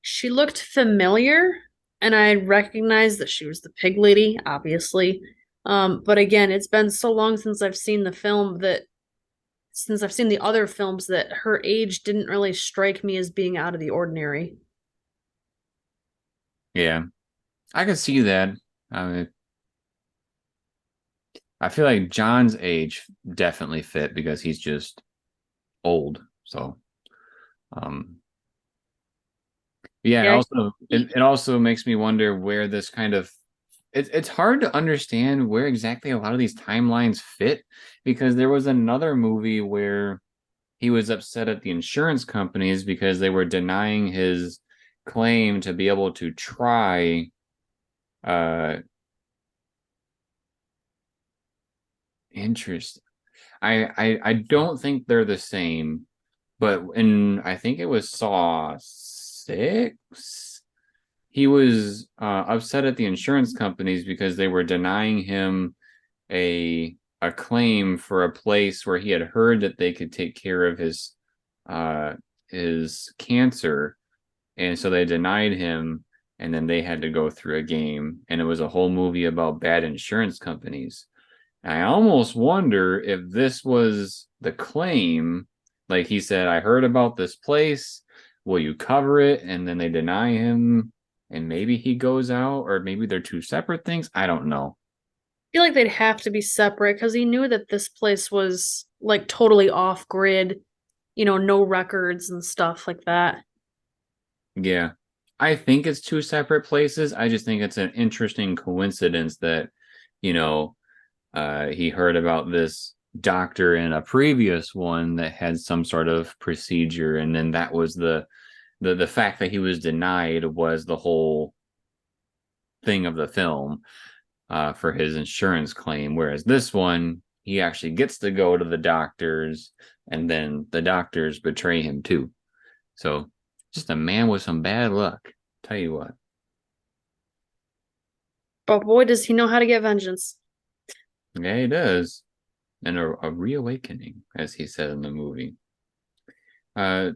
she looked familiar, and I recognized that she was the pig lady, obviously. But again, it's been so long since I've seen the film that since I've seen the other films that her age didn't really strike me as being out of the ordinary. Yeah, I could see that. I mean, I feel like John's age definitely fit because he's just old. So, um, yeah, and Yeah, also it also makes me wonder where this kind of it's hard to understand where exactly a lot of these timelines fit, because there was another movie where he was upset at the insurance companies because they were denying his claim to be able to try uh interest. I don't think they're the same, but in I think it was Saw 6, he was upset at the insurance companies because they were denying him a claim for a place where he had heard that they could take care of uh his cancer, and so they denied him, and then they had to go through a game, and it was a whole movie about bad insurance companies. And I almost wonder if this was the claim, like he said, I heard about this place, will you cover it? And then they deny him, and maybe he goes out, or maybe they're two separate things. I don't know. feel like they'd have to be separate because he knew that this place was like totally off grid, no records and stuff like that. Yeah. I think it's two separate places. I just think it's an interesting coincidence that, you know, he heard about this doctor in a previous one that had some sort of procedure, and then that was the fact that he was denied was the whole thing of the film for his insurance claim, whereas this one, he actually gets to go to the doctors, and then the doctors betray him too. So just a man with some bad luck, tell you what. But boy, does he know how to get vengeance. Yeah, he does. And a reawakening, as he said in the movie. So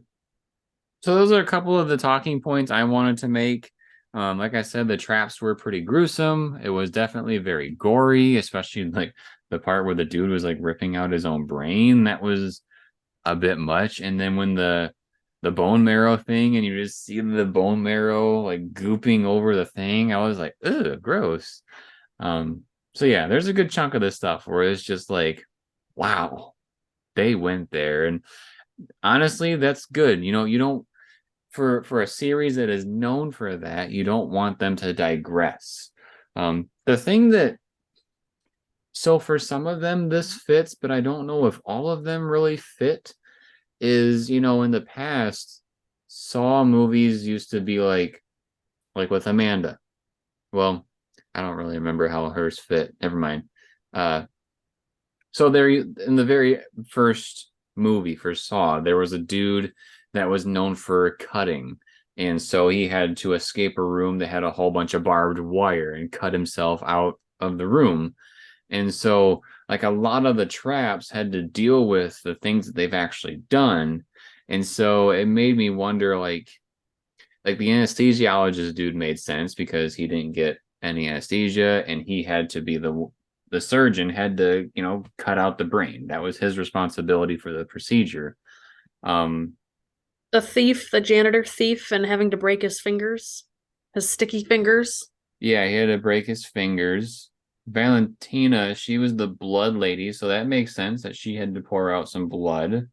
those are a couple of the talking points I wanted to make. Like I said, the traps were pretty gruesome. It was definitely very gory, especially like the part where the dude was like ripping out his own brain. That was a bit much. And then when the bone marrow thing, and you just see the bone marrow like gooping over the thing, I was like, ugh, gross. So yeah, there's a good chunk of this stuff where it's just like, wow, they went there. And honestly, that's good. You don't for a series that is known for that, you don't want them to digress. The thing that so for some of them this fits, but I don't know if all of them really fit, is in the past, Saw movies used to be like with Amanda. Well, I don't really remember how hers fit. Never mind. So there, in the very first movie for Saw, there was a dude that was known for cutting, and so he had to escape a room that had a whole bunch of barbed wire and cut himself out of the room. And so, like, a lot of the traps had to deal with the things that they've actually done, and so it made me wonder, like the anesthesiologist dude made sense because he didn't get any anesthesia, and he had to be the surgeon had to cut out the brain. That was his responsibility for the procedure. The thief, the janitor thief, and having to break his fingers, his sticky fingers. Yeah, he had to break his fingers. Valentina, she was the blood lady, so that makes sense that she had to pour out some blood.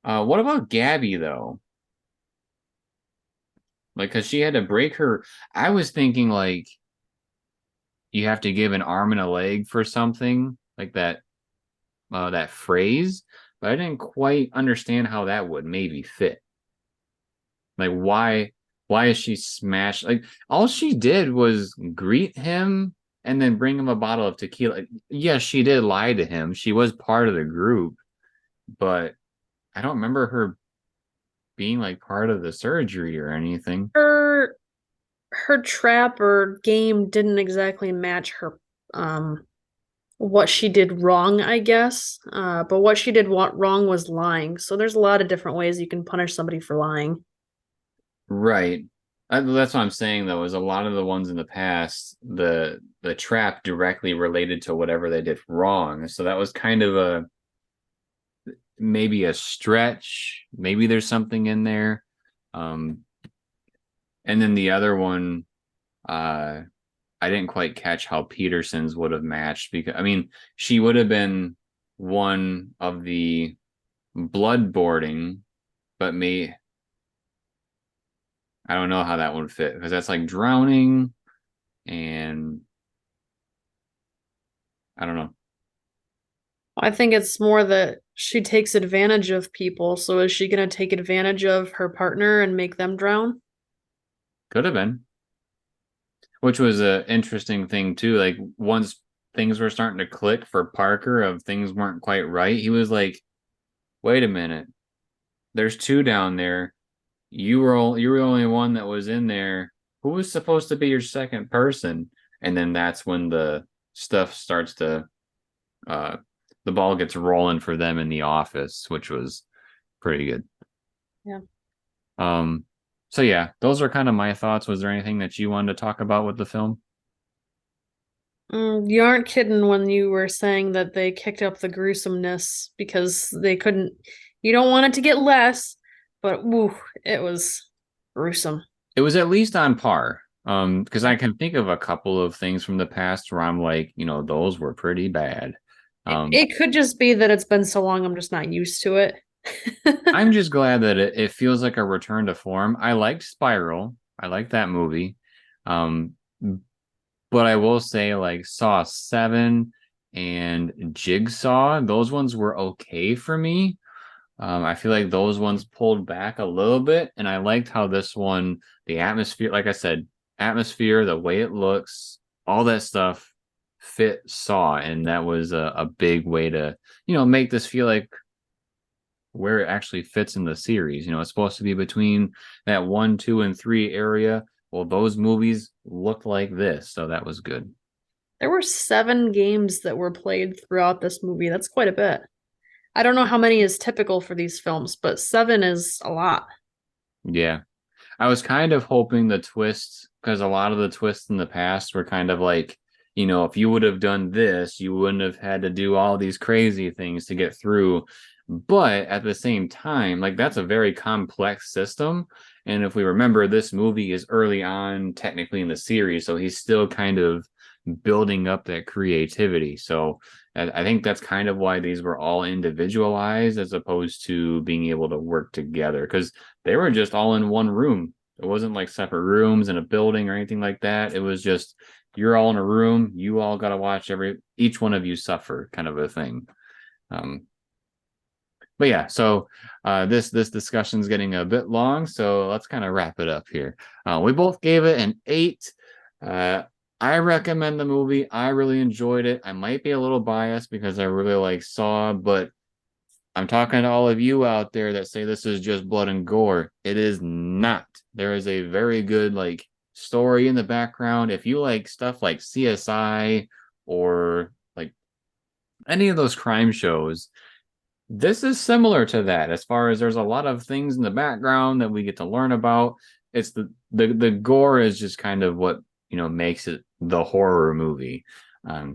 What about Gabby though? Like, because she had to break her. I was thinking like you have to give an arm and a leg for something like that phrase, but I didn't quite understand how that would maybe fit. Like, why is she smashed? Like, all she did was greet him and then bring him a bottle of tequila. Yes, she did lie to him. She was part of the group, but I don't remember her being like part of the surgery or anything. Her trap or game didn't exactly match her what she did wrong, I guess. But what she did wrong was lying. So there's a lot of different ways you can punish somebody for lying. Right. That's what I'm saying though, is a lot of the ones in the past, the trap directly related to whatever they did wrong. So that was kind of maybe a stretch. Maybe there's something in there. And then the other one, I didn't quite catch how Peterson's would have matched, because I mean, she would have been one of the blood boarding, but I don't know how that would fit, because that's like drowning, and I don't know. I think it's more that she takes advantage of people. So is she going to take advantage of her partner and make them drown? Could have been. Which was an interesting thing too. Like, once things were starting to click for Parker, of things weren't quite right, he was like, wait a minute, there's two down there. You were the only one that was in there. Who was supposed to be your second person? And then that's when the stuff starts to the ball gets rolling for them in the office, which was pretty good. Yeah. So yeah, those are kind of my thoughts. Was there anything that you wanted to talk about with the film? You aren't kidding when you were saying that they kicked up the gruesomeness because they couldn't. You don't want it to get less, but woo, it was gruesome. It was at least on par. Because I can think of a couple of things from the past where I'm like, those were pretty bad. It could just be that it's been so long, I'm just not used to it. I'm just glad that it feels like a return to form. I liked Spiral. I liked that movie. But I will say, like, Saw 7 and Jigsaw, those ones were okay for me. I feel like those ones pulled back a little bit, and I liked how this one, the atmosphere, like I said, atmosphere, the way it looks, all that stuff fit Saw, and that was a big way to, make this feel like where it actually fits in the series. It's supposed to be between that 1, 2, and 3 area. Well, those movies looked like this, so that was good. There were 7 games that were played throughout this movie. That's quite a bit. I don't know how many is typical for these films, but 7 is a lot. Yeah. I was kind of hoping the twists, because a lot of the twists in the past were kind of like, if you would have done this, you wouldn't have had to do all these crazy things to get through. But at the same time, like, that's a very complex system. And if we remember, this movie is early on technically in the series, so he's still kind of building up that creativity. So I think that's kind of why these were all individualized as opposed to being able to work together, because they were just all in one room. It wasn't like separate rooms in a building or anything like that. It was just, you're all in a room, you all got to watch each one of you suffer, kind of a thing. But yeah, so this discussion's getting a bit long, so let's kind of wrap it up here. We both gave it an 8. I recommend the movie. I really enjoyed it. I might be a little biased because I really like Saw, but I'm talking to all of you out there that say this is just blood and gore. It is not. There is a very good like story in the background. If you like stuff like CSI or like any of those crime shows, this is similar to that as far as there's a lot of things in the background that we get to learn about. It's the gore is just kind of what makes it the horror movie.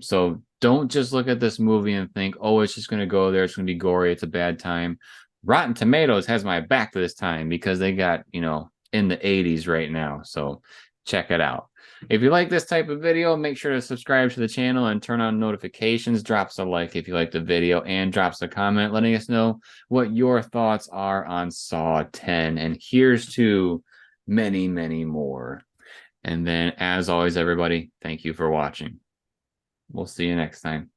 So don't just look at this movie and think, oh, it's just going to go there, it's going to be gory, it's a bad time. Rotten Tomatoes has my back this time because they got in the 80s right now, so check it out. If you like this type of video, make sure to subscribe to the channel and turn on notifications. Drop us a like if you like the video, and drop us a comment letting us know what your thoughts are on Saw 10. And here's to many, many more. And then, as always, everybody, thank you for watching. We'll see you next time.